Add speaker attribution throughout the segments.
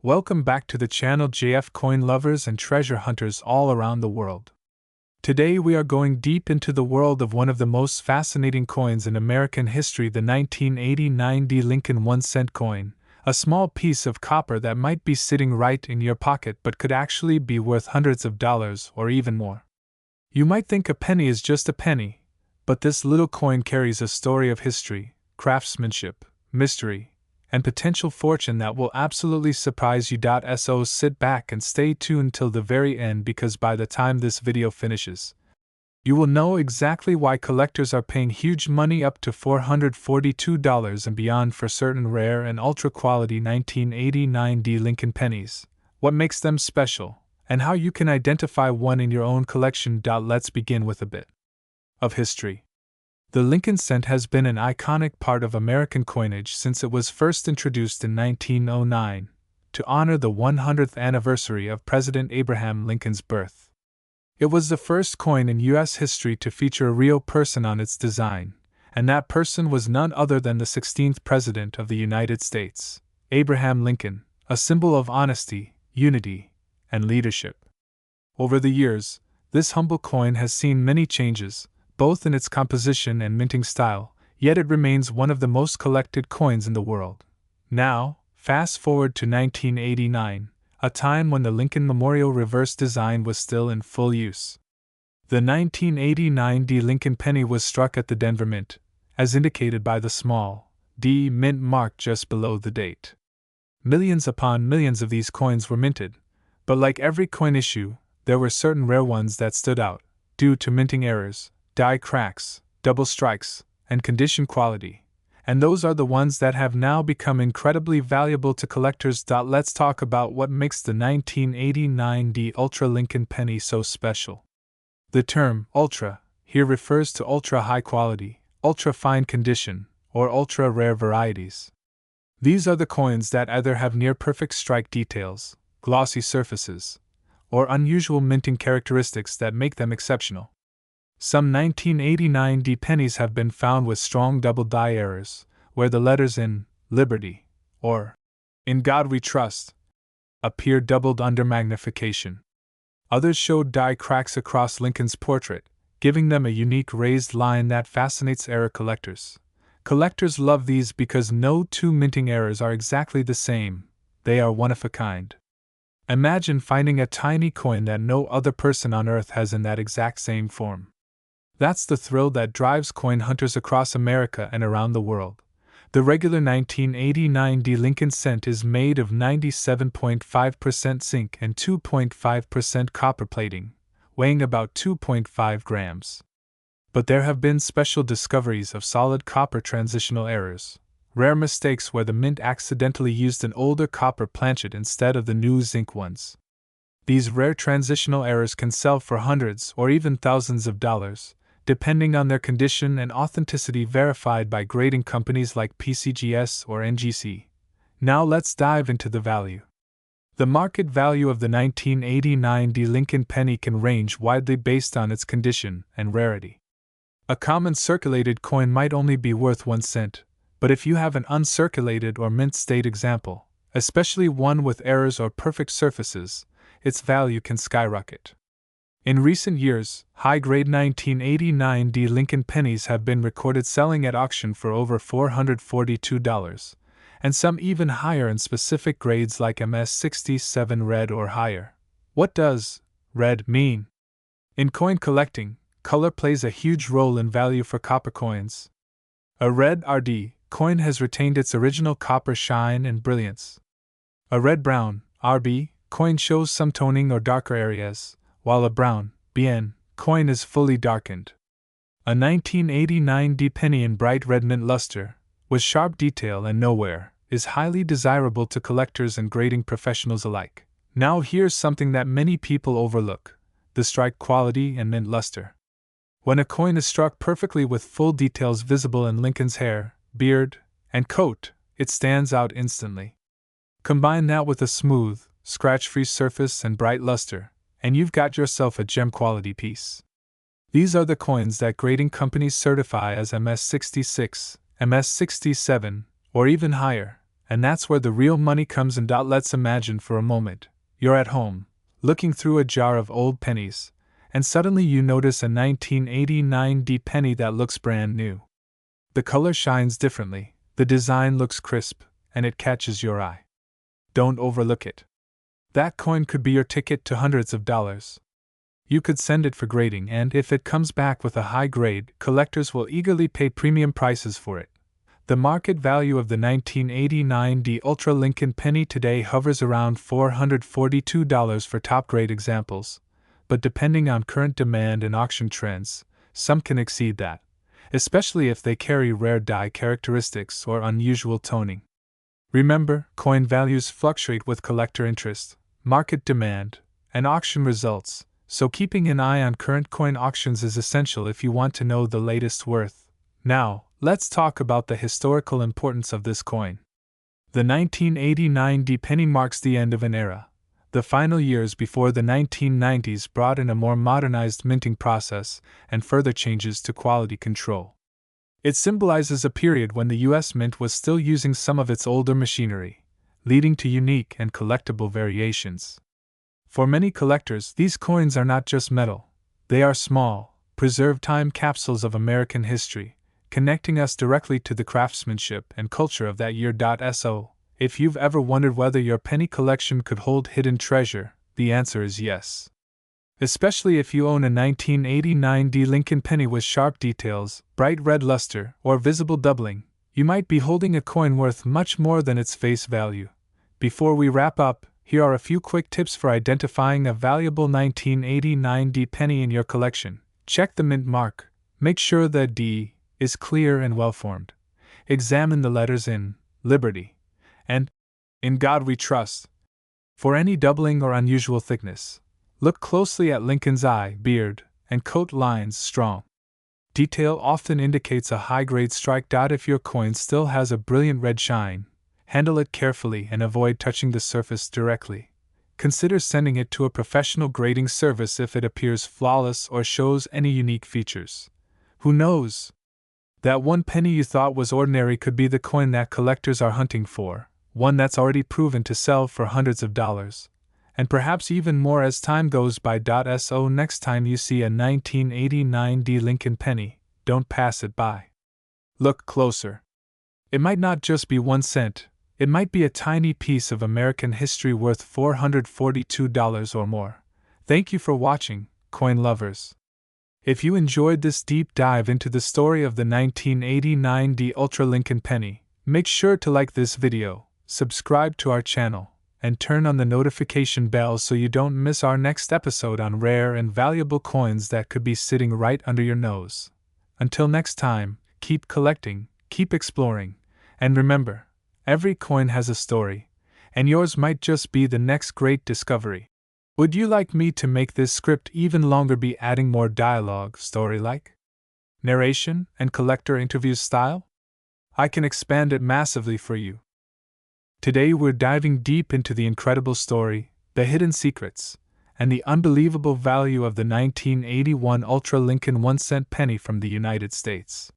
Speaker 1: Welcome back to the channel, JF coin lovers and treasure hunters all around the world. Today we are going deep into the world of one of the most fascinating coins in American history, the 1989 D. Lincoln 1-cent coin, a small piece of copper that might be sitting right in your pocket but could actually be worth hundreds of dollars or even more. You might think a penny is just a penny, but this little coin carries a story of history, craftsmanship, mystery, and potential fortune that will absolutely surprise you. So sit back and stay tuned till the very end, because by the time this video finishes, you will know exactly why collectors are paying huge money, up to $442 and beyond, for certain rare and ultra-quality 1989 D. Lincoln pennies, what makes them special, and how you can identify one in your own collection. Let's begin with a bit of history. The Lincoln cent has been an iconic part of American coinage since it was first introduced in 1909 to honor the 100th anniversary of President Abraham Lincoln's birth. It was the first coin in U.S. history to feature a real person on its design, and that person was none other than the 16th President of the United States, Abraham Lincoln, a symbol of honesty, unity, and leadership. Over the years, this humble coin has seen many changes, both in its composition and minting style, yet it remains one of the most collected coins in the world. Now, fast forward to 1989, a time when the Lincoln Memorial reverse design was still in full use. The 1989 D. Lincoln penny was struck at the Denver Mint, as indicated by the small D mint mark just below the date. Millions upon millions of these coins were minted, but like every coin issue, there were certain rare ones that stood out, due to minting errors, die cracks, double strikes, and condition quality, and those are the ones that have now become incredibly valuable to collectors. Let's talk about what makes the 1989 D. Ultra Lincoln penny so special. The term ultra here refers to ultra high quality, ultra fine condition, or ultra rare varieties. These are the coins that either have near perfect strike details, glossy surfaces, or unusual minting characteristics that make them exceptional. Some 1989 D pennies have been found with strong double die errors, where the letters "in Liberty" or "In God We Trust" appear doubled under magnification. Others showed die cracks across Lincoln's portrait, giving them a unique raised line that fascinates error collectors. Collectors love these because no two minting errors are exactly the same, they are one of a kind. Imagine finding a tiny coin that no other person on earth has in that exact same form. That's the thrill that drives coin hunters across America and around the world. The regular 1989 D. Lincoln cent is made of 97.5% zinc and 2.5% copper plating, weighing about 2.5 grams. But there have been special discoveries of solid copper transitional errors, rare mistakes where the mint accidentally used an older copper planchet instead of the new zinc ones. These rare transitional errors can sell for hundreds or even thousands of dollars, depending on their condition and authenticity, verified by grading companies like PCGS or NGC. Now let's dive into the value. The market value of the 1989 D. Lincoln penny can range widely based on its condition and rarity. A common circulated coin might only be worth 1 cent, but if you have an uncirculated or mint state example, especially one with errors or perfect surfaces, its value can skyrocket. In recent years, high-grade 1989 D. Lincoln pennies have been recorded selling at auction for over $442, and some even higher in specific grades like MS67 red or higher. What does red mean? In coin collecting, color plays a huge role in value for copper coins. A red RD coin has retained its original copper shine and brilliance. A red-brown RB coin shows some toning or darker areas, while a brown BN coin is fully darkened. A 1989 D penny in bright red mint luster, with sharp detail and no wear, is highly desirable to collectors and grading professionals alike. Now here's something that many people overlook: the strike quality and mint luster. When a coin is struck perfectly with full details visible in Lincoln's hair, beard, and coat, it stands out instantly. Combine that with a smooth, scratch-free surface and bright luster, and you've got yourself a gem-quality piece. These are the coins that grading companies certify as MS66, MS67, or even higher, And that's where the real money comes in. Let's imagine for a moment you're at home, looking through a jar of old pennies, and suddenly you notice a 1989 D penny that looks brand new. The color shines differently, the design looks crisp, and it catches your eye. Don't overlook it. That coin could be your ticket to hundreds of dollars. You could send it for grading, and if it comes back with a high grade, collectors will eagerly pay premium prices for it. The market value of the 1989 D Ultra Lincoln penny today hovers around $442 for top-grade examples, but depending on current demand and auction trends, some can exceed that, especially if they carry rare die characteristics or unusual toning. Remember, coin values fluctuate with collector interest, market demand, and auction results, so keeping an eye on current coin auctions is essential if you want to know the latest worth. Now, let's talk about the historical importance of this coin. The 1989 D penny marks the end of an era. The final years before the 1990s brought in a more modernized minting process and further changes to quality control. It symbolizes a period when the U.S. Mint was still using some of its older machinery, leading to unique and collectible variations. For many collectors, these coins are not just metal, they are small, preserved time capsules of American history, connecting us directly to the craftsmanship and culture of that year. So, if you've ever wondered whether your penny collection could hold hidden treasure, the answer is yes. Especially if you own a 1989 D Lincoln penny with sharp details, bright red luster, or visible doubling, you might be holding a coin worth much more than its face value. Before we wrap up, here are a few quick tips for identifying a valuable 1989 D penny in your collection. Check the mint mark. Make sure the D is clear and well-formed. Examine the letters in Liberty and In God We Trust. For any doubling or unusual thickness, look closely at Lincoln's eye, beard, and coat lines. Strong detail often indicates a high-grade strike. If your coin still has a brilliant red shine, handle it carefully and avoid touching the surface directly. Consider sending it to a professional grading service if it appears flawless or shows any unique features. Who knows? That one penny you thought was ordinary could be the coin that collectors are hunting for, one that's already proven to sell for hundreds of dollars, and perhaps even more as time goes by. So next time you see a 1989 D Lincoln penny, don't pass it by. Look closer. It might not just be 1 cent, it might be a tiny piece of American history worth $442 or more. Thank you for watching, coin lovers. If you enjoyed this deep dive into the story of the 1989 D Ultra Lincoln penny, make sure to like this video, subscribe to our channel, and turn on the notification bell so you don't miss our next episode on rare and valuable coins that could be sitting right under your nose. Until next time, keep collecting, keep exploring, and remember, every coin has a story, and yours might just be the next great discovery. Would you like me to make this script even longer, be adding more dialogue, story-like narration, and collector interviews style? I can expand it massively for you. Today we're diving deep into the incredible story, the hidden secrets, and the unbelievable value of the 1981 Ultra Lincoln 1-cent penny from the United States.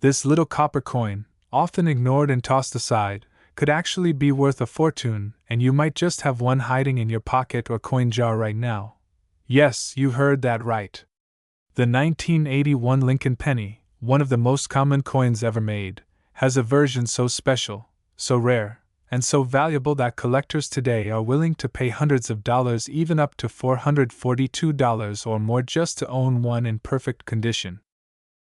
Speaker 1: This little copper coin, often ignored and tossed aside, could actually be worth a fortune, and you might just have one hiding in your pocket or coin jar right now. Yes, you heard that right. The 1981 Lincoln penny, one of the most common coins ever made, has a version so special, so rare, and so valuable that collectors today are willing to pay hundreds of dollars, even up to $442 or more, just to own one in perfect condition.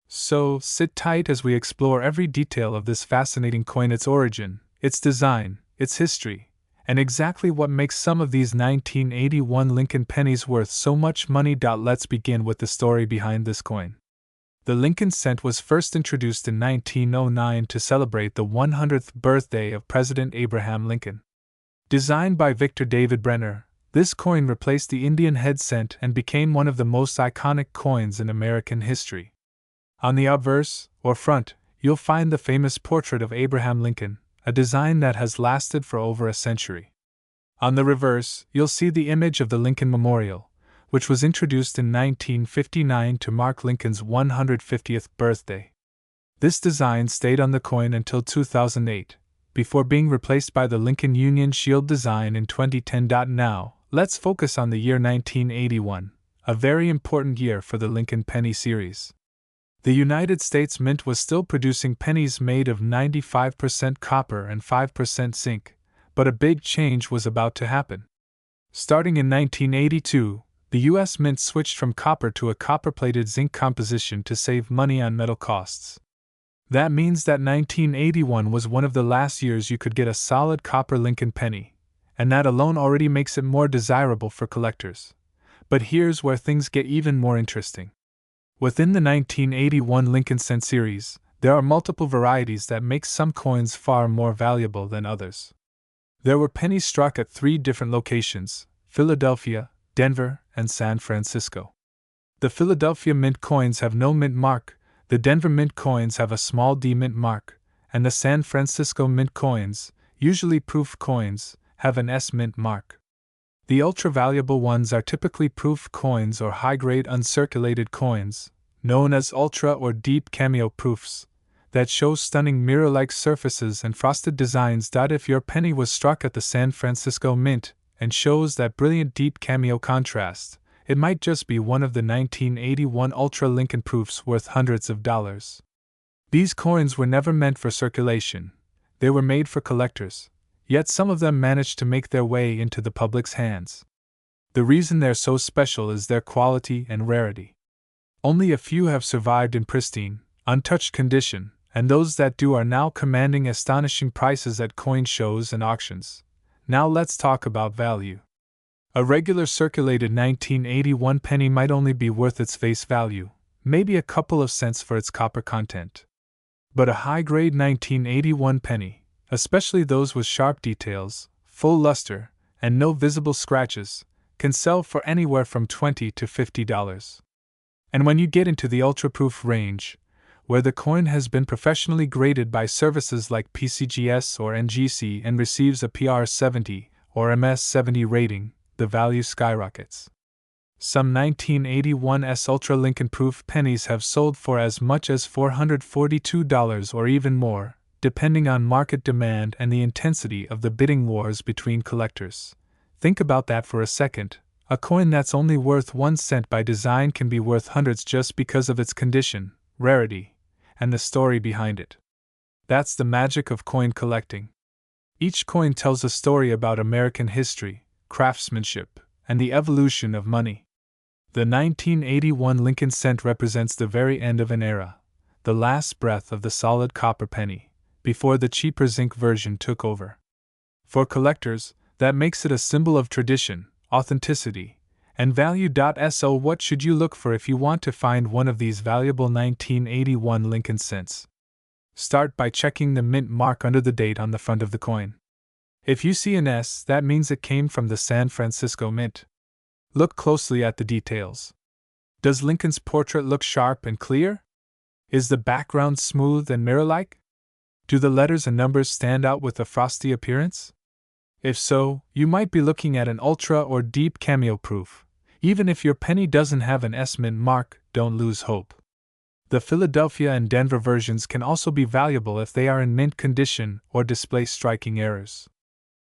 Speaker 1: So, sit tight as we explore every detail of this fascinating coin, its origin, its design, its history, and exactly what makes some of these 1981 Lincoln pennies worth so much money. Let's begin with the story behind this coin. The Lincoln cent was first introduced in 1909 to celebrate the 100th birthday of President Abraham Lincoln. Designed by Victor David Brenner, this coin replaced the Indian head cent and became one of the most iconic coins in American history. On the obverse, or front, you'll find the famous portrait of Abraham Lincoln, a design that has lasted for over a century. On the reverse, you'll see the image of the Lincoln Memorial, which was introduced in 1959 to mark Lincoln's 150th birthday. This design stayed on the coin until 2008, before being replaced by the Lincoln Union Shield design in 2010. Now, let's focus on the year 1981, a very important year for the Lincoln penny series. The United States Mint was still producing pennies made of 95% copper and 5% zinc, but a big change was about to happen. Starting in 1982, the U.S. Mint switched from copper to a copper-plated zinc composition to save money on metal costs. That means that 1981 was one of the last years you could get a solid copper Lincoln penny, and that alone already makes it more desirable for collectors. But here's where things get even more interesting. Within the 1981 Lincoln cent series, there are multiple varieties that make some coins far more valuable than others. There were pennies struck at 3 different locations: Philadelphia, Denver, and San Francisco. The Philadelphia Mint coins have no mint mark, the Denver Mint coins have a small D mint mark, and the San Francisco Mint coins, usually proof coins, have an S mint mark. The ultra-valuable ones are typically proof coins or high-grade uncirculated coins, known as ultra or deep cameo proofs, that show stunning mirror-like surfaces and frosted designs. If your penny was struck at the San Francisco Mint and shows that brilliant deep cameo contrast, it might just be one of the 1981 Ultra Lincoln proofs worth hundreds of dollars. These coins were never meant for circulation, they were made for collectors, yet some of them managed to make their way into the public's hands. The reason they're so special is their quality and rarity. Only a few have survived in pristine, untouched condition, and those that do are now commanding astonishing prices at coin shows and auctions. Now let's talk about value. A regular circulated 1981 penny might only be worth its face value, maybe a couple of cents for its copper content. But a high-grade 1981 penny, especially those with sharp details, full luster, and no visible scratches, can sell for anywhere from $20 to $50. And when you get into the ultra-proof range, where the coin has been professionally graded by services like PCGS or NGC and receives a PR70 or MS70 rating, the value skyrockets. Some 1981's Ultra Lincoln Proof pennies have sold for as much as $442 or even more, depending on market demand and the intensity of the bidding wars between collectors. Think about that for a second. A coin that's only worth 1 cent by design can be worth hundreds just because of its condition, rarity, and the story behind it. That's the magic of coin collecting. Each coin tells a story about American history, craftsmanship, and the evolution of money. The 1981 Lincoln cent represents the very end of an era, the last breath of the solid copper penny, before the cheaper zinc version took over. For collectors, that makes it a symbol of tradition, authenticity, and value. So what should you look for if you want to find one of these valuable 1981 Lincoln cents? Start by checking the mint mark under the date on the front of the coin. If you see an S, that means it came from the San Francisco Mint. Look closely at the details. Does Lincoln's portrait look sharp and clear? Is the background smooth and mirror-like? Do the letters and numbers stand out with a frosty appearance? If so, you might be looking at an ultra or deep cameo proof. Even if your penny doesn't have an S mint mark, don't lose hope. The Philadelphia and Denver versions can also be valuable if they are in mint condition or display striking errors.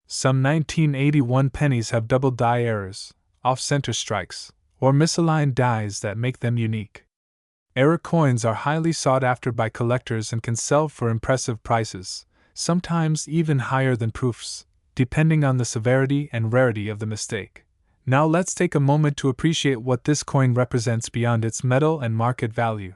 Speaker 1: Some 1981 pennies have double die errors, off-center strikes, or misaligned dies that make them unique. Error coins are highly sought after by collectors and can sell for impressive prices, sometimes even higher than proofs, depending on the severity and rarity of the mistake. Now let's take a moment to appreciate what this coin represents beyond its metal and market value.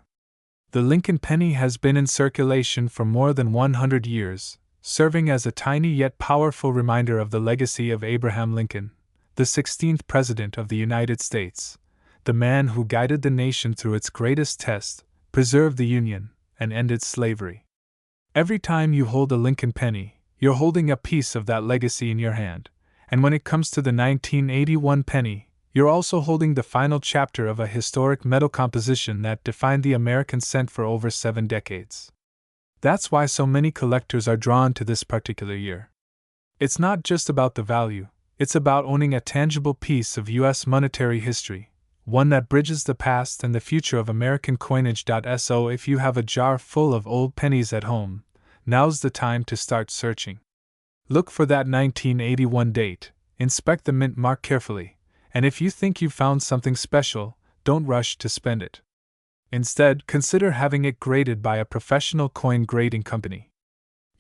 Speaker 1: The Lincoln penny has been in circulation for more than 100 years, serving as a tiny yet powerful reminder of the legacy of Abraham Lincoln, the 16th President of the United States, the man who guided the nation through its greatest test, preserved the Union, and ended slavery. Every time you hold a Lincoln penny, you're holding a piece of that legacy in your hand, and when it comes to the 1981 penny, you're also holding the final chapter of a historic metal composition that defined the American cent for over 7 decades. That's why so many collectors are drawn to this particular year. It's not just about the value, it's about owning a tangible piece of U.S. monetary history, one that bridges the past and the future of American coinage. So if you have a jar full of old pennies at home, Now's the time to start searching. Look for that 1981 date, inspect the mint mark carefully, and if you think you've found something special, don't rush to spend it. Instead, consider having it graded by a professional coin grading company.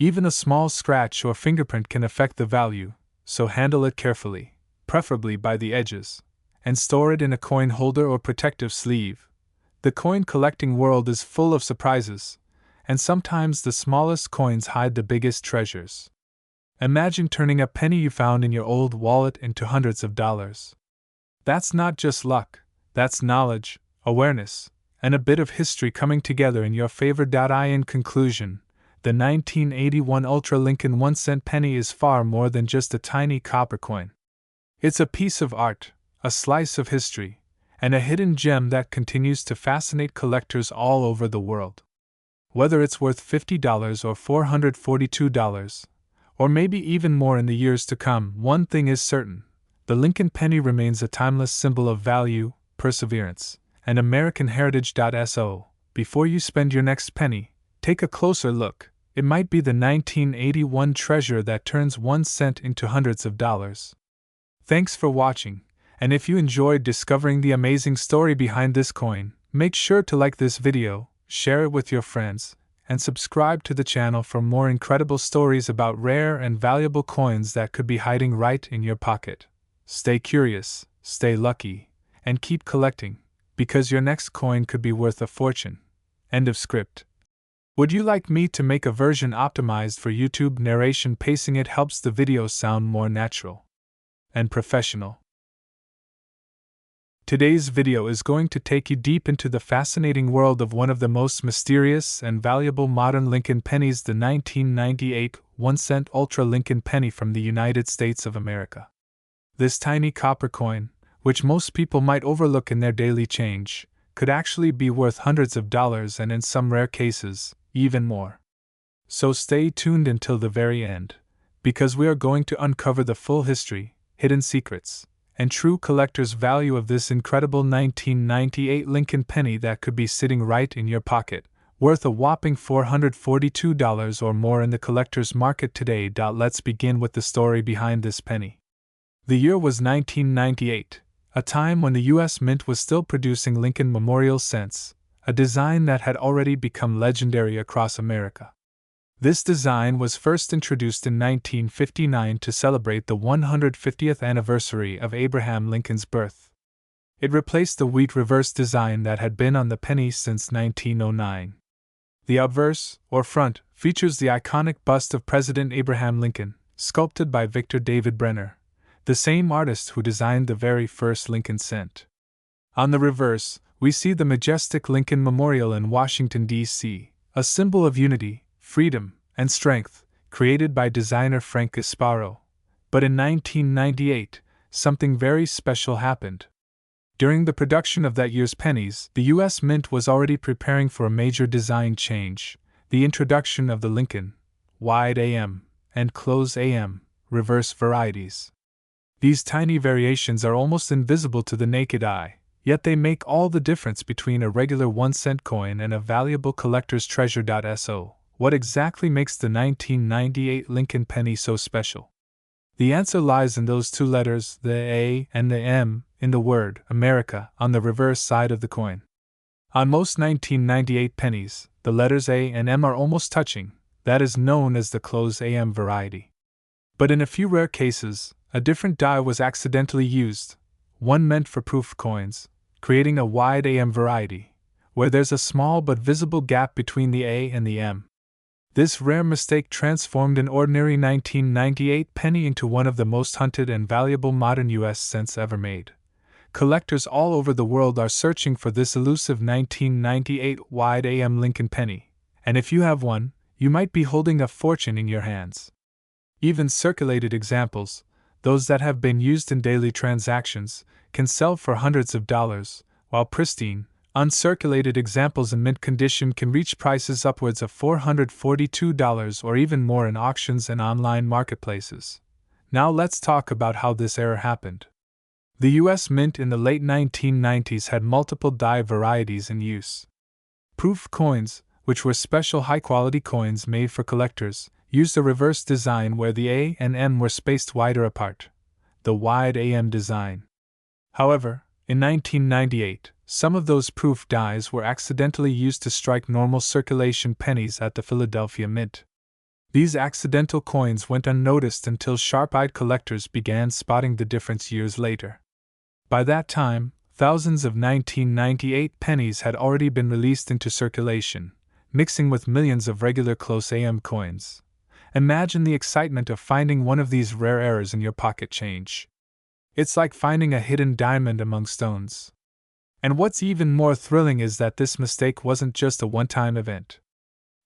Speaker 1: Even a small scratch or fingerprint can affect the value, so handle it carefully, preferably by the edges, and store it in a coin holder or protective sleeve. The coin collecting world is full of surprises, and sometimes the smallest coins hide the biggest treasures. Imagine turning a penny you found in your old wallet into hundreds of dollars. That's not just luck, that's knowledge, awareness, and a bit of history coming together in your favor. In conclusion, the 1981 Ultra Lincoln 1-cent penny is far more than just a tiny copper coin. It's a piece of art, a slice of history, and a hidden gem that continues to fascinate collectors all over the world. Whether it's worth $50 or $442, or maybe even more in the years to come, one thing is certain: the Lincoln penny remains a timeless symbol of value, perseverance, and American heritage. So, before you spend your next penny, take a closer look. It might be the 1981 treasure that turns 1 cent into hundreds of dollars. Thanks for watching, and if you enjoyed discovering the amazing story behind this coin, make sure to like this video, share it with your friends, and subscribe to the channel for more incredible stories about rare and valuable coins that could be hiding right in your pocket. Stay curious, stay lucky, and keep collecting, because your next coin could be worth a fortune. End of script. Would you like me to make a version optimized for YouTube narration pacing? It helps the video sound more natural and professional. Today's video is going to take you deep into the fascinating world of one of the most mysterious and valuable modern Lincoln pennies, the 1998 1-cent Ultra Lincoln penny from the United States of America. This tiny copper coin, which most people might overlook in their daily change, could actually be worth hundreds of dollars and in some rare cases, even more. So stay tuned until the very end, because we are going to uncover the full history, hidden secrets, and true collector's value of this incredible 1998 Lincoln penny that could be sitting right in your pocket, worth a whopping $442 or more in the collector's market today. Let's begin with the story behind this penny. The year was 1998, a time when the U.S. Mint was still producing Lincoln Memorial cents, a design that had already become legendary across America. This design was first introduced in 1959 to celebrate the 150th anniversary of Abraham Lincoln's birth. It replaced the wheat reverse design that had been on the penny since 1909. The obverse, or front, features the iconic bust of President Abraham Lincoln, sculpted by Victor David Brenner, the same artist who designed the very first Lincoln cent. On the reverse, we see the majestic Lincoln Memorial in Washington, D.C., a symbol of unity, freedom, and strength, created by designer Frank Gasparo. But in 1998, something very special happened. During the production of that year's pennies, the U.S. Mint was already preparing for a major design change: the introduction of the Lincoln wide AM and close AM reverse varieties. These tiny variations are almost invisible to the naked eye, yet they make all the difference between a regular 1-cent coin and a valuable collector's treasure. So, what exactly makes the 1998 Lincoln penny so special? The answer lies in those two letters, the A and the M, in the word America on the reverse side of the coin. On most 1998 pennies, the letters A and M are almost touching. That is known as the close AM variety. But in a few rare cases, a different die was accidentally used, one meant for proof coins, creating a wide AM variety, where there's a small but visible gap between the A and the M. This rare mistake transformed an ordinary 1998 penny into one of the most hunted and valuable modern U.S. cents ever made. Collectors all over the world are searching for this elusive 1998 wide AM Lincoln penny, and if you have one, you might be holding a fortune in your hands. Even circulated examples, those that have been used in daily transactions, can sell for hundreds of dollars, while pristine, uncirculated examples in mint condition can reach prices upwards of $442 or even more in auctions and online marketplaces. Now let's talk about how this error happened. The U.S. Mint in the late 1990s had multiple die varieties in use. Proof coins, which were special high-quality coins made for collectors, used a reverse design where the A and M were spaced wider apart, the wide AM design. However, in 1998, some of those proof dies were accidentally used to strike normal circulation pennies at the Philadelphia Mint. These accidental coins went unnoticed until sharp-eyed collectors began spotting the difference years later. By that time, thousands of 1998 pennies had already been released into circulation, mixing with millions of regular close AM coins. Imagine the excitement of finding one of these rare errors in your pocket change. It's like finding a hidden diamond among stones. And what's even more thrilling is that this mistake wasn't just a one-time event.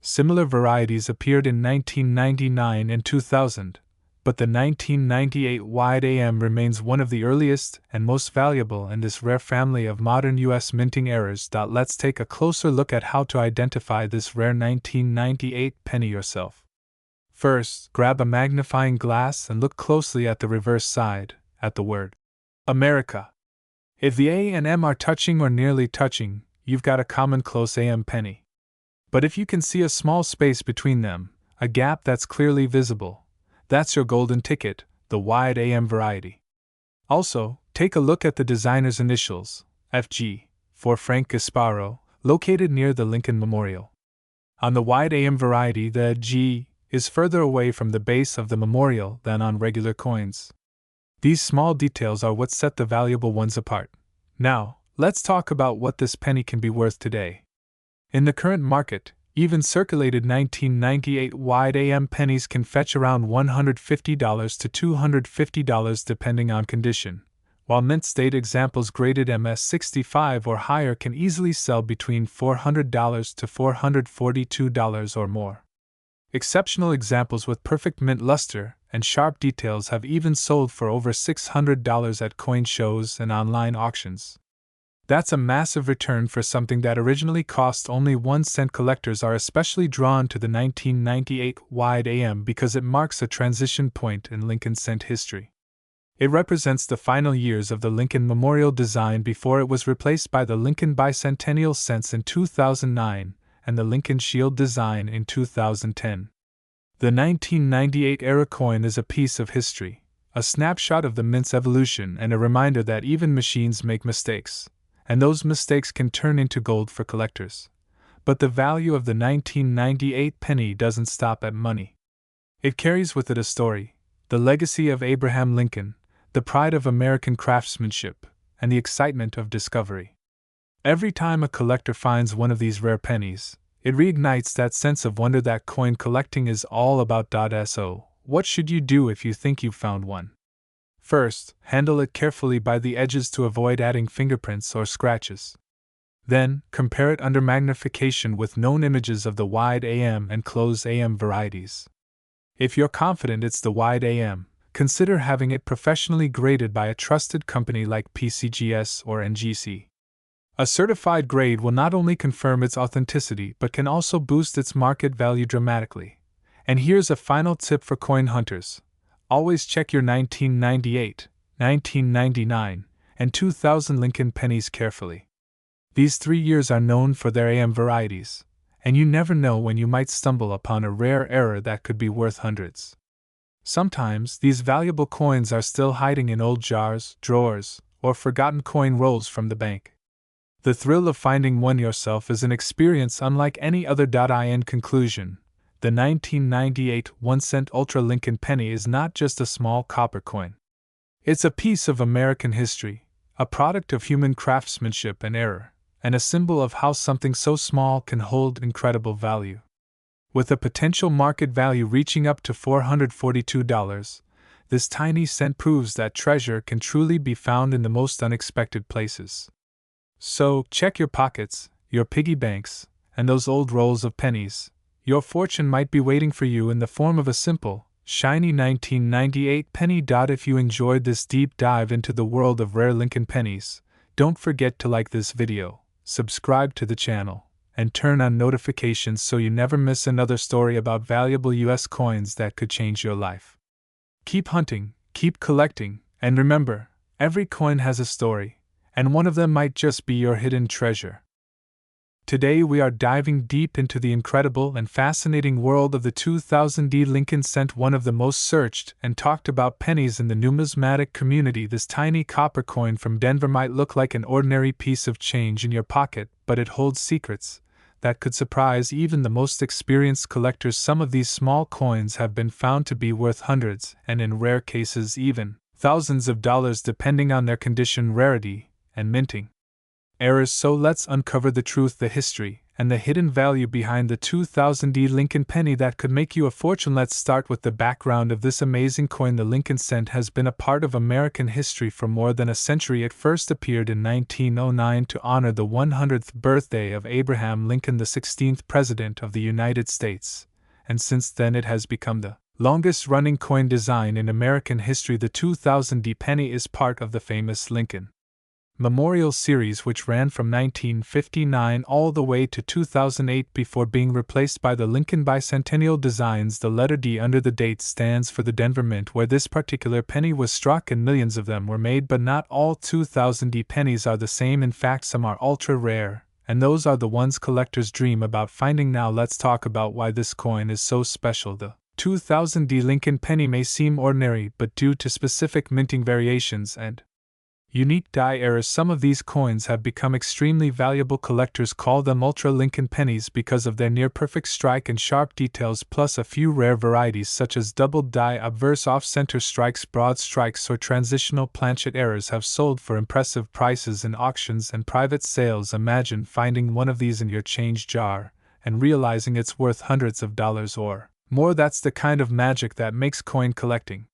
Speaker 1: Similar varieties appeared in 1999 and 2000, but the 1998 wide AM remains one of the earliest and most valuable in this rare family of modern U.S. minting errors. Let's take a closer look at how to identify this rare 1998 penny yourself. First, grab a magnifying glass and look closely at the reverse side, at the word America. If the A and M are touching or nearly touching, you've got a common close AM penny. But if you can see a small space between them, a gap that's clearly visible, that's your golden ticket, the wide AM variety. Also, take a look at the designer's initials, FG, for Frank Gasparo, located near the Lincoln Memorial. On the wide AM variety, the G is further away from the base of the memorial than on regular coins. These small details are what set the valuable ones apart. Now, let's talk about what this penny can be worth today. In the current market, even circulated 1998 wide AM pennies can fetch around $150 to $250 depending on condition, while mint state examples graded MS65 or higher can easily sell between $400 to $442 or more. Exceptional examples with perfect mint luster and sharp details have even sold for over $600 at coin shows and online auctions. That's a massive return for something that originally cost only 1 cent. Collectors are especially drawn to the 1998 wide AM because it marks a transition point in Lincoln cent history. It represents the final years of the Lincoln Memorial design before it was replaced by the Lincoln Bicentennial cents in 2009 and the Lincoln Shield design in 2010. The 1998 era coin is a piece of history, a snapshot of the mint's evolution and a reminder that even machines make mistakes, and those mistakes can turn into gold for collectors. But the value of the 1998 penny doesn't stop at money. It carries with it a story, the legacy of Abraham Lincoln, the pride of American craftsmanship, and the excitement of discovery. Every time a collector finds one of these rare pennies, it reignites that sense of wonder that coin collecting is all about. So, what should you do if you think you've found one? First, handle it carefully by the edges to avoid adding fingerprints or scratches. Then, compare it under magnification with known images of the wide AM and close AM varieties. If you're confident it's the wide AM, consider having it professionally graded by a trusted company like PCGS or NGC. A certified grade will not only confirm its authenticity but can also boost its market value dramatically. And here's a final tip for coin hunters. Always check your 1998, 1999, and 2000 Lincoln pennies carefully. These 3 years are known for their AM varieties, and you never know when you might stumble upon a rare error that could be worth hundreds. Sometimes these valuable coins are still hiding in old jars, drawers, or forgotten coin rolls from the bank. The thrill of finding one yourself is an experience unlike any other. In conclusion, the 1998 1-cent Ultra Lincoln penny is not just a small copper coin. It's a piece of American history, a product of human craftsmanship and error, and a symbol of how something so small can hold incredible value. With a potential market value reaching up to $442, this tiny cent proves that treasure can truly be found in the most unexpected places. So, check your pockets, your piggy banks, and those old rolls of pennies. Your fortune might be waiting for you in the form of a simple, shiny 1998 penny. If you enjoyed this deep dive into the world of rare Lincoln pennies, don't forget to like this video, subscribe to the channel, and turn on notifications so you never miss another story about valuable US coins that could change your life. Keep hunting, keep collecting, and remember, every coin has a story, and one of them might just be your hidden treasure. Today we are diving deep into the incredible and fascinating world of the 2000 Lincoln cent, one of the most searched and talked about pennies in the numismatic community. This tiny copper coin from Denver might look like an ordinary piece of change in your pocket, but it holds secrets that could surprise even the most experienced collectors. Some of these small coins have been found to be worth hundreds, and in rare cases even thousands of dollars depending on their condition, rarity, and minting errors. So let's uncover the truth, the history, and the hidden value behind the 2000 Lincoln penny that could make you a fortune. Let's start with the background of this amazing coin. The Lincoln cent has been a part of American history for more than a century. It first appeared in 1909 to honor the 100th birthday of Abraham Lincoln, the 16th President of the United States, and since then it has become the longest-running coin design in American history. The 2000 penny is part of the famous Lincoln Memorial series, which ran from 1959 all the way to 2008 before being replaced by the Lincoln Bicentennial designs. The letter D under the date stands for the Denver Mint, where this particular penny was struck, and millions of them were made. But not all 2000 pennies are the same. In fact, some are ultra rare, and those are the ones collectors dream about finding. Now let's talk about why this coin is so special. The 2000 Lincoln penny may seem ordinary, but due to specific minting variations and unique die errors, some of these coins have become extremely valuable. Collectors call them Ultra Lincoln pennies because of their near-perfect strike and sharp details, plus a few rare varieties such as doubled die, obverse off-center strikes, broad strikes, or transitional planchet errors have sold for impressive prices in auctions and private sales. Imagine finding one of these in your change jar and realizing it's worth hundreds of dollars or more. That's the kind of magic that makes coin collecting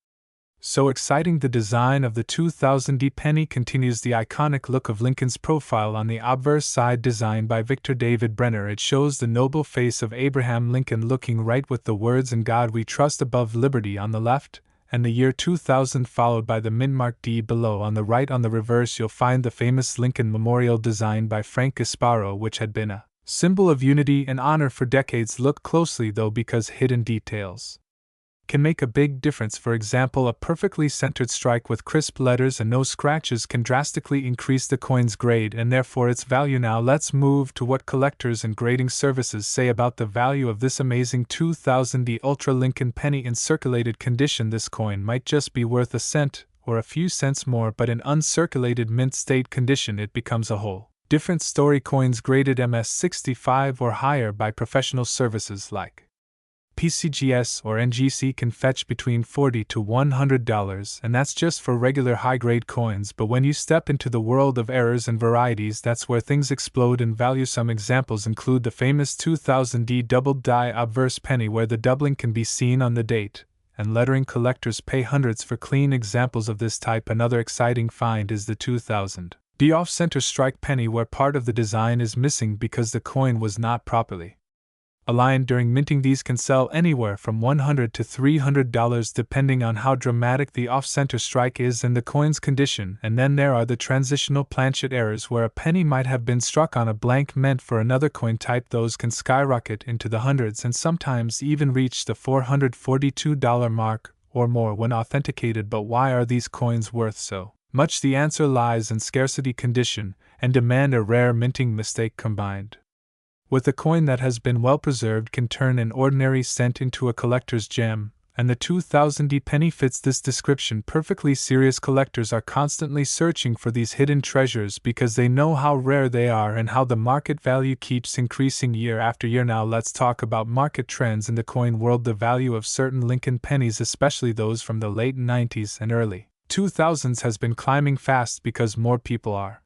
Speaker 1: so exciting. The design of the 2000 penny continues the iconic look of Lincoln's profile on the obverse side, designed by Victor David Brenner. It shows the noble face of Abraham Lincoln looking right with the words "In God We Trust" above, liberty on the left, and the year 2000 followed by the mint mark D below. On the right, on the reverse, you'll find the famous Lincoln Memorial designed by Frank Gasparo, which had been a symbol of unity and honor for decades. Look closely though, because hidden details can make a big difference. For example, a perfectly centered strike with crisp letters and no scratches can drastically increase the coin's grade and therefore its value. Now let's move to what collectors and grading services say about the value of this amazing 2000 Ultra Lincoln penny. In circulated condition, this coin might just be worth a cent or a few cents more, but in uncirculated mint state condition it becomes a whole different story. Coins graded MS65 or higher by professional services like PCGS or NGC can fetch between $40 to $100, and that's just for regular high-grade coins. But when you step into the world of errors and varieties, that's where things explode in value. Some examples include the famous 2000 doubled die obverse penny, where the doubling can be seen on the date and lettering. Collectors pay hundreds for clean examples of this type. Another exciting find is the 2000 off-center strike penny, where part of the design is missing because the coin was not properly aligned during minting. These can sell anywhere from $100 to $300 depending on how dramatic the off-center strike is and the coin's condition. And then there are the transitional planchet errors, where a penny might have been struck on a blank meant for another coin type. Those can skyrocket into the hundreds and sometimes even reach the $442 mark or more when authenticated. But why are these coins worth so much? The answer lies in scarcity, condition, and demand. A rare minting mistake combined with a coin that has been well preserved can turn an ordinary cent into a collector's gem, and the 2000 penny fits this description perfectly. Serious collectors are constantly searching for these hidden treasures because they know how rare they are and how the market value keeps increasing year after year. Now let's talk about market trends in the coin world. The value of certain Lincoln pennies, especially those from the late 90s and early 2000s, has been climbing fast because more people are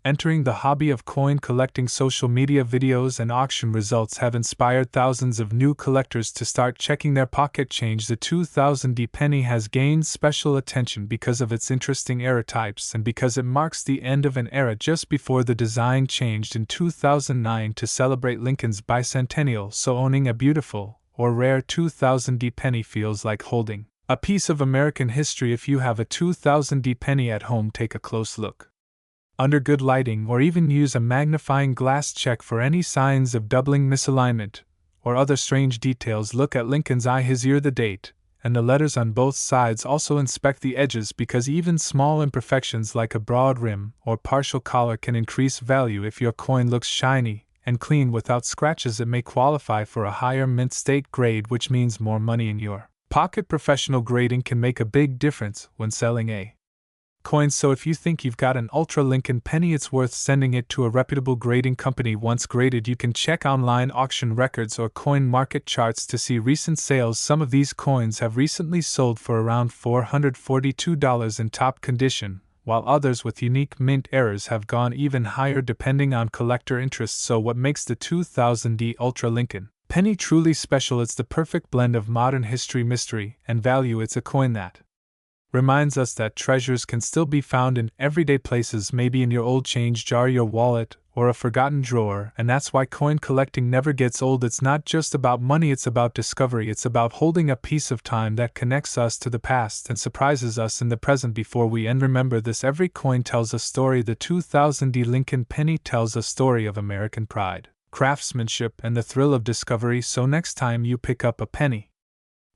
Speaker 1: entering the hobby of coin collecting. Social media videos and auction results have inspired thousands of new collectors to start checking their pocket change. The 2000 penny has gained special attention because of its interesting era types and because it marks the end of an era just before the design changed in 2009 to celebrate Lincoln's bicentennial. So owning a beautiful or rare 2000 penny feels like holding a piece of American history. If you have a 2000 penny at home, take a close look under good lighting, or even use a magnifying glass. Check for any signs of doubling, misalignment, or other strange details. Look at Lincoln's eye, his ear, the date, and the letters on both sides. Also inspect the edges, because even small imperfections like a broad rim or partial collar can increase value. If your coin looks shiny and clean without scratches, it may qualify for a higher mint state grade, which means more money in your pocket. Professional grading can make a big difference when selling a coin, so if you think you've got an Ultra Lincoln penny, it's worth sending it to a reputable grading company. Once graded, you can check online auction records or coin market charts to see recent sales. Some of these coins have recently sold for around $442 in top condition, while others with unique mint errors have gone even higher depending on collector interest. So what makes the 2000D Ultra Lincoln penny truly special? It's the perfect blend of modern history, mystery, and value. It's a coin that reminds us that treasures can still be found in everyday places, maybe in your old change jar, your wallet, or a forgotten drawer. And that's why coin collecting never gets old. It's not just about money, it's about discovery. It's about holding a piece of time that connects us to the past and surprises us in the present. Before we end, remember this: every coin tells a story. The 2000D Lincoln penny tells a story of American pride, craftsmanship, and the thrill of discovery. So next time you pick up a penny,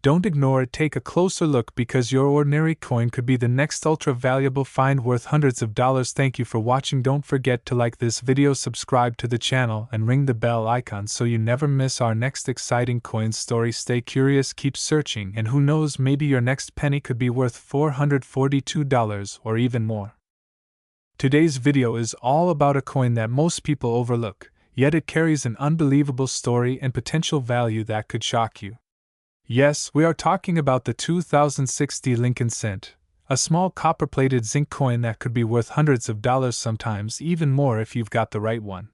Speaker 1: don't ignore it. Take a closer look, because your ordinary coin could be the next ultra valuable find worth hundreds of dollars. Thank you for watching. Don't forget to like this video, subscribe to the channel, and ring the bell icon so you never miss our next exciting coin story. Stay curious, keep searching, and who knows, maybe your next penny could be worth $442 or even more. Today's video is all about a coin that most people overlook, yet it carries an unbelievable story and potential value that could shock you. Yes, we are talking about the 2060 Lincoln cent, a small copper-plated zinc coin that could be worth hundreds of dollars, sometimes even more if you've got the right one.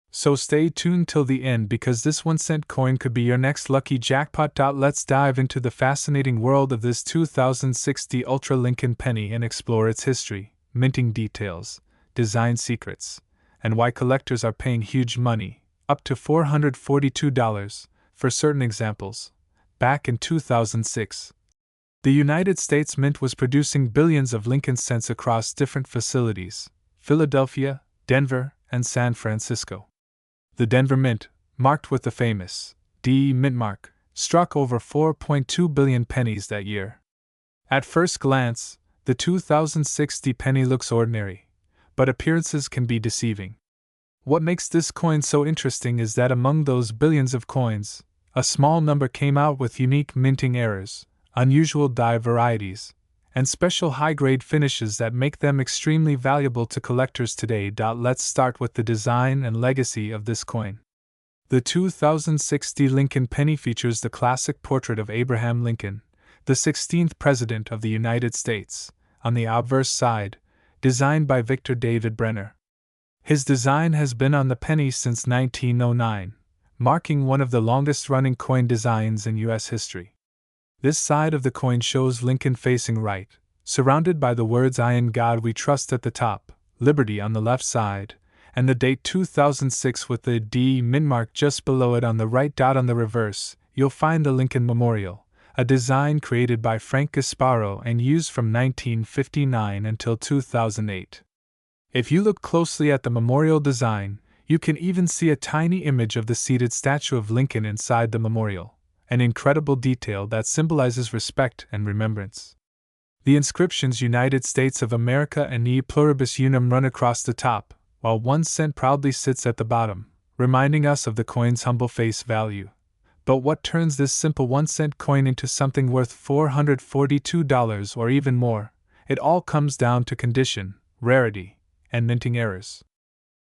Speaker 1: So stay tuned till the end, because this 1-cent coin could be your next lucky jackpot. Let's dive into the fascinating world of this 2060 Ultra Lincoln penny and explore its history, minting details, design secrets, and why collectors are paying huge money, up to $442, for certain examples. Back in 2006, the United States Mint was producing billions of Lincoln cents across different facilities: Philadelphia, Denver, and San Francisco. The Denver Mint, marked with the famous D Mint mark, struck over 4.2 billion pennies that year. At first glance, the 2060 penny looks ordinary, but appearances can be deceiving. What makes this coin so interesting is that among those billions of coins, a small number came out with unique minting errors, unusual die varieties, and special high-grade finishes that make them extremely valuable to collectors today. Let's start with the design and legacy of this coin. The 2060 Lincoln penny features the classic portrait of Abraham Lincoln, the 16th President of the United States, on the obverse side, designed by Victor David Brenner. His design has been on the penny since 1909. Marking one of the longest-running coin designs in U.S. history. This side of the coin shows Lincoln facing right, surrounded by the words "I in God We Trust" at the top, Liberty on the left side, and the date 2006 with the D Mint mark just below it on the right. On the reverse, you'll find the Lincoln Memorial, a design created by Frank Gasparo and used from 1959 until 2008. If you look closely at the memorial design, you can even see a tiny image of the seated statue of Lincoln inside the memorial, an incredible detail that symbolizes respect and remembrance. The inscriptions "United States of America" and "E Pluribus Unum" run across the top, while 1 cent proudly sits at the bottom, reminding us of the coin's humble face value. But what turns this simple 1-cent coin into something worth $442 or even more? It all comes down to condition, rarity, and minting errors.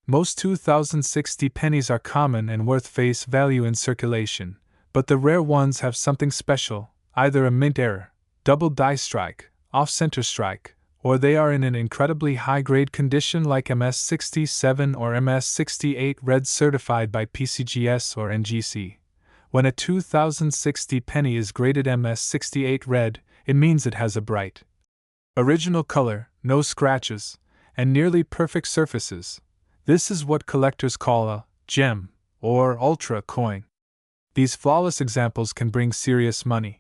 Speaker 1: Most 2060 pennies are common and worth face value in circulation, but the rare ones have something special: either a mint error, double die strike, off-center strike, or they are in an incredibly high-grade condition like MS67 or MS68 red, certified by PCGS or NGC. When a 2060 penny is graded MS68 red, it means it has a bright original color, no scratches, and nearly perfect surfaces. This is what collectors call a gem or ultra coin. These flawless examples can bring serious money.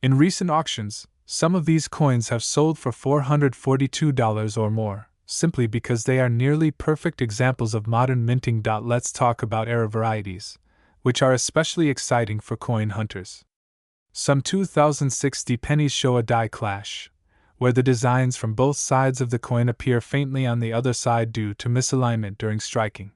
Speaker 1: In recent auctions, some of these coins have sold for $442 or more, simply because they are nearly perfect examples of modern minting. Let's talk about error varieties, which are especially exciting for coin hunters. Some 2060 pennies show a die clash, where the designs from both sides of the coin appear faintly on the other side due to misalignment during striking.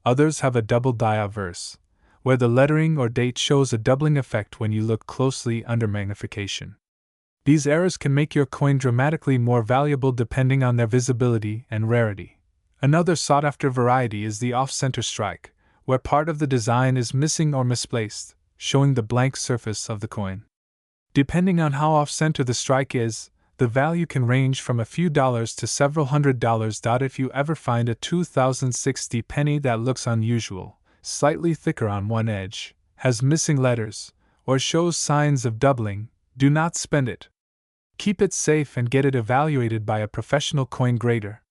Speaker 1: Others have a double dia verse, where the lettering or date shows a doubling effect when you look closely under magnification. These errors can make your coin dramatically more valuable depending on their visibility and rarity. Another sought-after variety is the off-center strike, where part of the design is missing or misplaced, showing the blank surface of the coin. Depending on how off-center the strike is, the value can range from a few dollars to several $100s. If you ever find a 2060 penny that looks unusual, slightly thicker on one edge, has missing letters, or shows signs of doubling, do not spend it. Keep it safe and get it evaluated by a professional coin grader.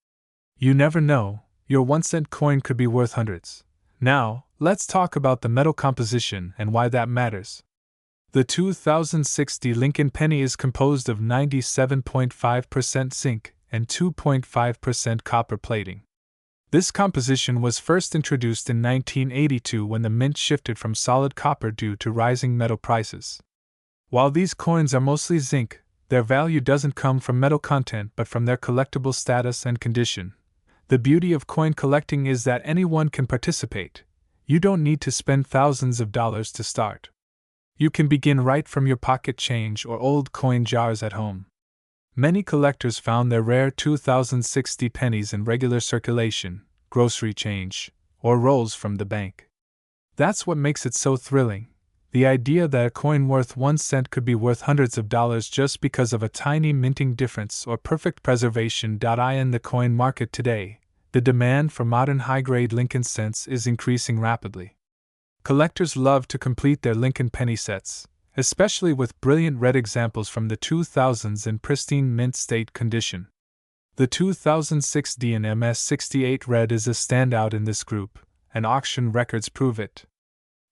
Speaker 1: You never know, your 1-cent coin could be worth hundreds. Now, let's talk about the metal composition and why that matters. The 2060 Lincoln penny is composed of 97.5% zinc and 2.5% copper plating. This composition was first introduced in 1982 when the mint shifted from solid copper due to rising metal prices. While these coins are mostly zinc, their value doesn't come from metal content but from their collectible status and condition. The beauty of coin collecting is that anyone can participate. You don't need to spend thousands of dollars to start. You can begin right from your pocket change or old coin jars at home. Many collectors found their rare 2060 pennies in regular circulation, grocery change, or rolls from the bank. That's what makes it so thrilling. The idea that a coin worth 1 cent could be worth hundreds of dollars just because of a tiny minting difference or perfect preservation. In the coin market today, the demand for modern high-grade Lincoln cents is increasing rapidly. Collectors love to complete their Lincoln penny sets, especially with brilliant red examples from the 2000s in pristine mint state condition. The 2006 D&MS 68 red is a standout in this group, and auction records prove it.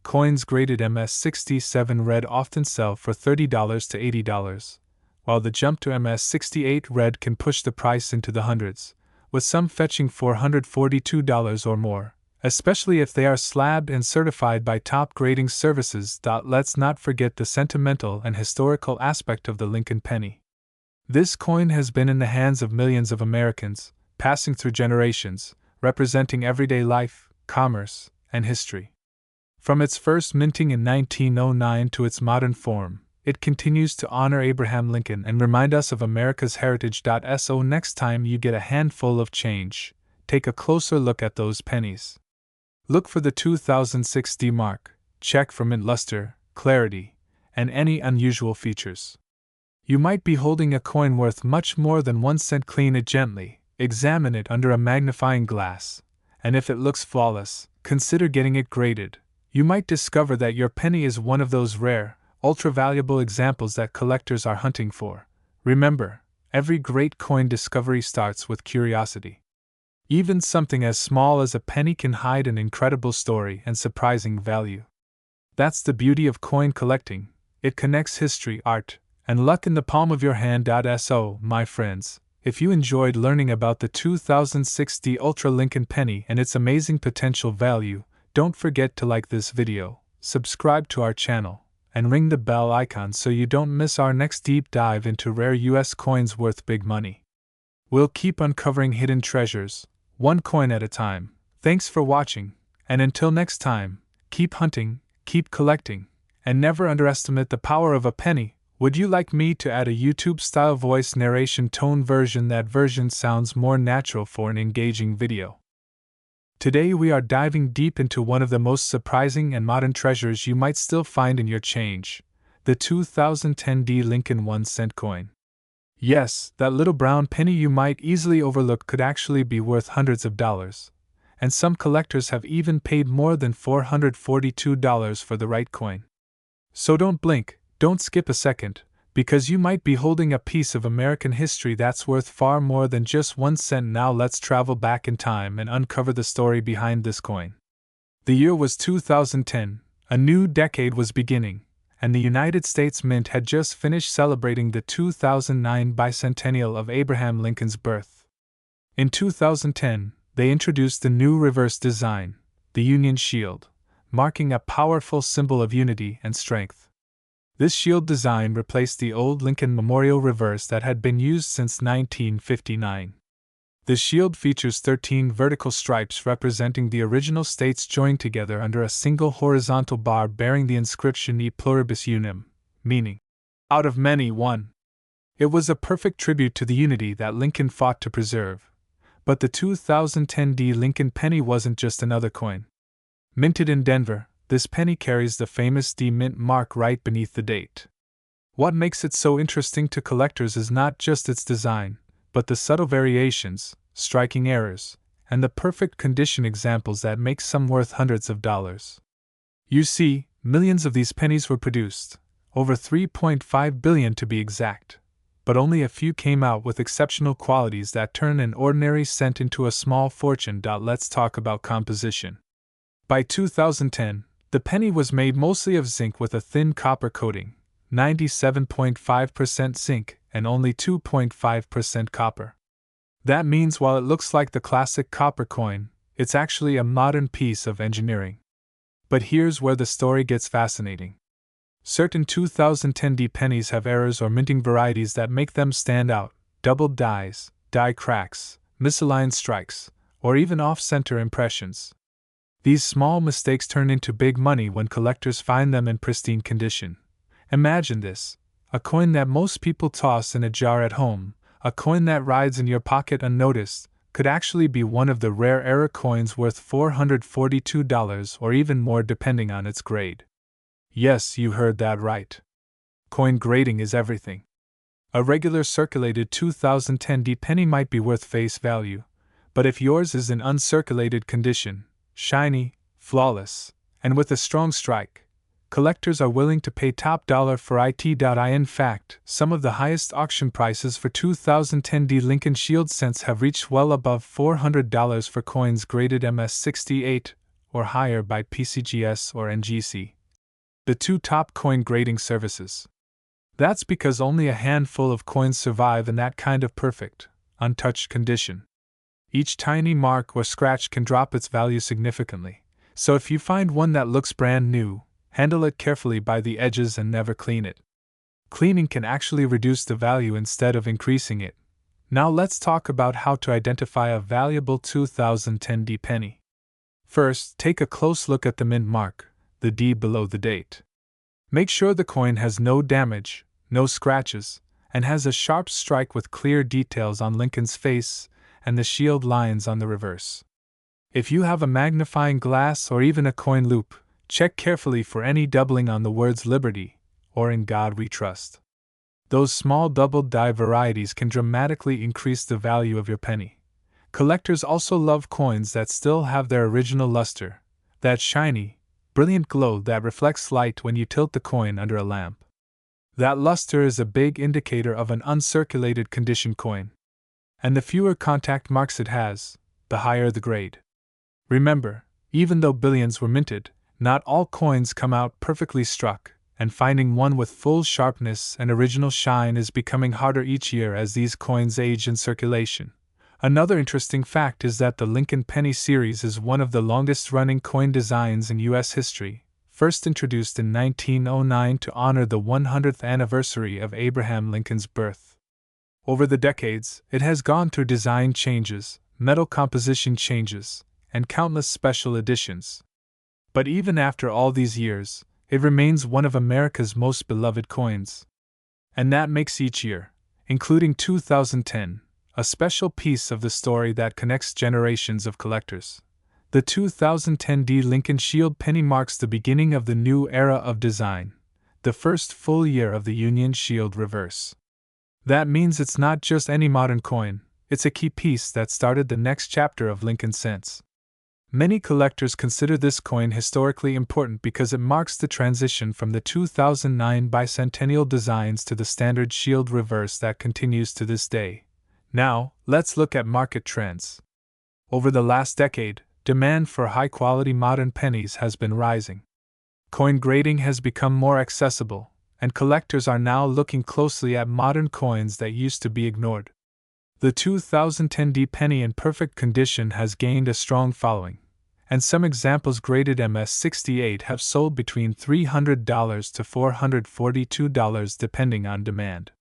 Speaker 1: Coins graded MS67 red often sell for $30 to $80, while the jump to MS68 red can push the price into the hundreds, with some fetching $442 or more, especially if they are slabbed and certified by top grading services. Let's not forget the sentimental and historical aspect of the Lincoln penny. This coin has been in the hands of millions of Americans, passing through generations, representing everyday life, commerce, and history. From its first minting in 1909 to its modern form, it continues to honor Abraham Lincoln and remind us of America's heritage. So next time you get a handful of change, take a closer look at those pennies. Look for the 2060 mark, check for mint luster, clarity, and any unusual features. You might be holding a coin worth much more than 1 cent. Clean it gently, examine it under a magnifying glass, and if it looks flawless, consider getting it graded. You might discover that your penny is one of those rare, ultra-valuable examples that collectors are hunting for. Remember, every great coin discovery starts with curiosity. Even something as small as a penny can hide an incredible story and surprising value. That's the beauty of coin collecting. It connects history, art, and luck in the palm of your hand. So, my friends, if you enjoyed learning about the 2060 Ultra Lincoln penny and its amazing potential value, don't forget to like this video, subscribe to our channel, and ring the bell icon so you don't miss our next deep dive into rare US coins worth big money. We'll keep uncovering hidden treasures, one coin at a time. Thanks for watching, and until next time, keep hunting, keep collecting, and never underestimate the power of a penny. Would you like me to add a YouTube-style voice narration tone version? That version sounds more natural for an engaging video. Today we are diving deep into one of the most surprising and modern treasures you might still find in your change, the 2010 D Lincoln 1 cent coin. Yes, that little brown penny you might easily overlook could actually be worth hundreds of dollars, and some collectors have even paid more than $442 for the right coin. So don't blink, don't skip a second, because you might be holding a piece of American history that's worth far more than just 1 cent. Now let's travel back in time and uncover the story behind this coin. The year was 2010, a new decade was beginning, and the United States Mint had just finished celebrating the 2009 bicentennial of Abraham Lincoln's birth. In 2010, they introduced the new reverse design, the Union Shield, marking a powerful symbol of unity and strength. This shield design replaced the old Lincoln Memorial reverse that had been used since 1959. The shield features 13 vertical stripes representing the original states joined together under a single horizontal bar bearing the inscription E pluribus unum, meaning, out of many, one. It was a perfect tribute to the unity that Lincoln fought to preserve. But the 2010 D Lincoln penny wasn't just another coin. Minted in Denver, this penny carries the famous D Mint mark right beneath the date. What makes it so interesting to collectors is not just its design, but the subtle variations, striking errors, and the perfect condition examples that make some worth hundreds of dollars. You see, millions of these pennies were produced, over 3.5 billion to be exact, but only a few came out with exceptional qualities that turn an ordinary cent into a small fortune. Let's talk about composition. By 2010, the penny was made mostly of zinc with a thin copper coating, 97.5% zinc and only 2.5% copper. That means while it looks like the classic copper coin, it's actually a modern piece of engineering. But here's where the story gets fascinating. Certain 2010 D pennies have errors or minting varieties that make them stand out: doubled dies, die cracks, misaligned strikes, or even off-center impressions. These small mistakes turn into big money when collectors find them in pristine condition. Imagine this: a coin that most people toss in a jar at home, a coin that rides in your pocket unnoticed, could actually be one of the rare error coins worth $442 or even more depending on its grade. Yes, you heard that right. Coin grading is everything. A regular circulated 2010 D penny might be worth face value, but if yours is in uncirculated condition, shiny, flawless, and with a strong strike, collectors are willing to pay top dollar for it. In fact, some of the highest auction prices for 2010 D Lincoln Shield cents have reached well above $400 for coins graded MS68 or higher by PCGS or NGC. The two top coin grading services. That's because only a handful of coins survive in that kind of perfect, untouched condition. Each tiny mark or scratch can drop its value significantly, so if you find one that looks brand new, handle it carefully by the edges and never clean it. Cleaning can actually reduce the value instead of increasing it. Now let's talk about how to identify a valuable 2010 D penny. First, take a close look at the mint mark, the D below the date. Make sure the coin has no damage, no scratches, and has a sharp strike with clear details on Lincoln's face and the shield lines on the reverse. If you have a magnifying glass or even a coin loop, check carefully for any doubling on the words Liberty or In God We Trust. Those small doubled die varieties can dramatically increase the value of your penny. Collectors also love coins that still have their original luster, that shiny, brilliant glow that reflects light when you tilt the coin under a lamp. That luster is a big indicator of an uncirculated condition coin. And the fewer contact marks it has, the higher the grade. Remember, even though billions were minted, not all coins come out perfectly struck, and finding one with full sharpness and original shine is becoming harder each year as these coins age in circulation. Another interesting fact is that the Lincoln Penny series is one of the longest-running coin designs in U.S. history, first introduced in 1909 to honor the 100th anniversary of Abraham Lincoln's birth. Over the decades, it has gone through design changes, metal composition changes, and countless special editions. But even after all these years, it remains one of America's most beloved coins. And that makes each year, including 2010, a special piece of the story that connects generations of collectors. The 2010 D Lincoln Shield penny marks the beginning of the new era of design, the first full year of the Union Shield reverse. That means it's not just any modern coin, it's a key piece that started the next chapter of Lincoln cents. Many collectors consider this coin historically important because it marks the transition from the 2009 bicentennial designs to the standard shield reverse that continues to this day. Now, let's look at market trends. Over the last decade, demand for high-quality modern pennies has been rising. Coin grading has become more accessible, and collectors are now looking closely at modern coins that used to be ignored. The 2010 D penny in perfect condition has gained a strong following, and some examples graded MS68 have sold between $300 to $442 depending on demand.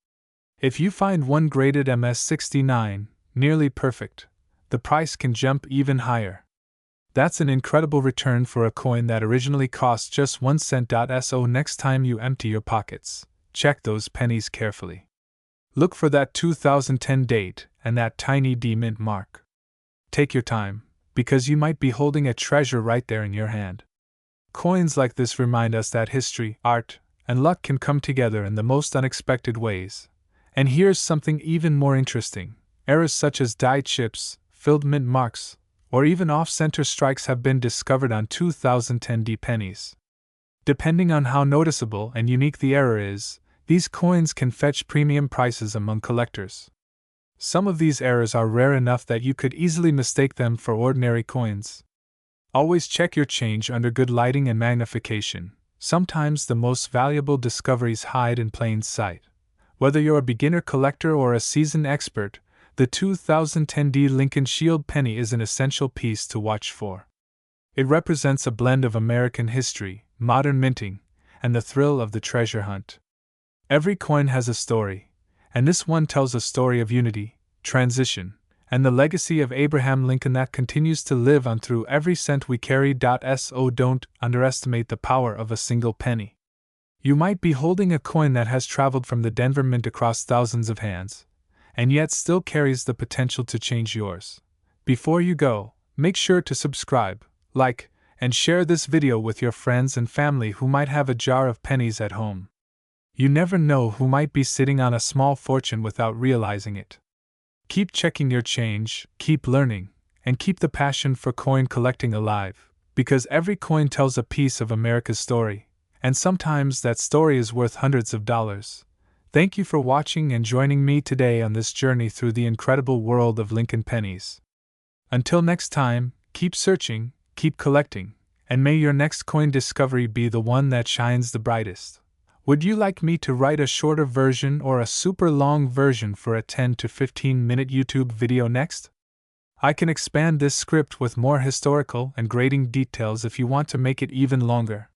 Speaker 1: If you find one graded MS69, nearly perfect, the price can jump even higher. That's an incredible return for a coin that originally cost just 1 cent. So next time you empty your pockets, check those pennies carefully. Look for that 2010 date and that tiny D mint mark. Take your time, because you might be holding a treasure right there in your hand. Coins like this remind us that history, art, and luck can come together in the most unexpected ways. And here's something even more interesting. Errors such as dyed chips, filled mint marks, or even off-center strikes have been discovered on 2010 D pennies. Depending on how noticeable and unique the error is, these coins can fetch premium prices among collectors. Some of these errors are rare enough that you could easily mistake them for ordinary coins. Always check your change under good lighting and magnification. Sometimes the most valuable discoveries hide in plain sight. Whether you're a beginner collector or a seasoned expert, the 2010 D Lincoln Shield penny is an essential piece to watch for. It represents a blend of American history, modern minting, and the thrill of the treasure hunt. Every coin has a story, and this one tells a story of unity, transition, and the legacy of Abraham Lincoln that continues to live on through every cent we carry. So don't underestimate the power of a single penny. You might be holding a coin that has traveled from the Denver Mint across thousands of hands, and yet still carries the potential to change yours. Before you go, make sure to subscribe, like, and share this video with your friends and family who might have a jar of pennies at home. You never know who might be sitting on a small fortune without realizing it. Keep checking your change, keep learning, and keep the passion for coin collecting alive, because every coin tells a piece of America's story, and sometimes that story is worth hundreds of dollars. Thank you for watching and joining me today on this journey through the incredible world of Lincoln pennies. Until next time, keep searching, keep collecting, and may your next coin discovery be the one that shines the brightest. Would you like me to write a shorter version or a super long version for a 10 to 15 minute YouTube video next? I can expand this script with more historical and grading details if you want to make it even longer.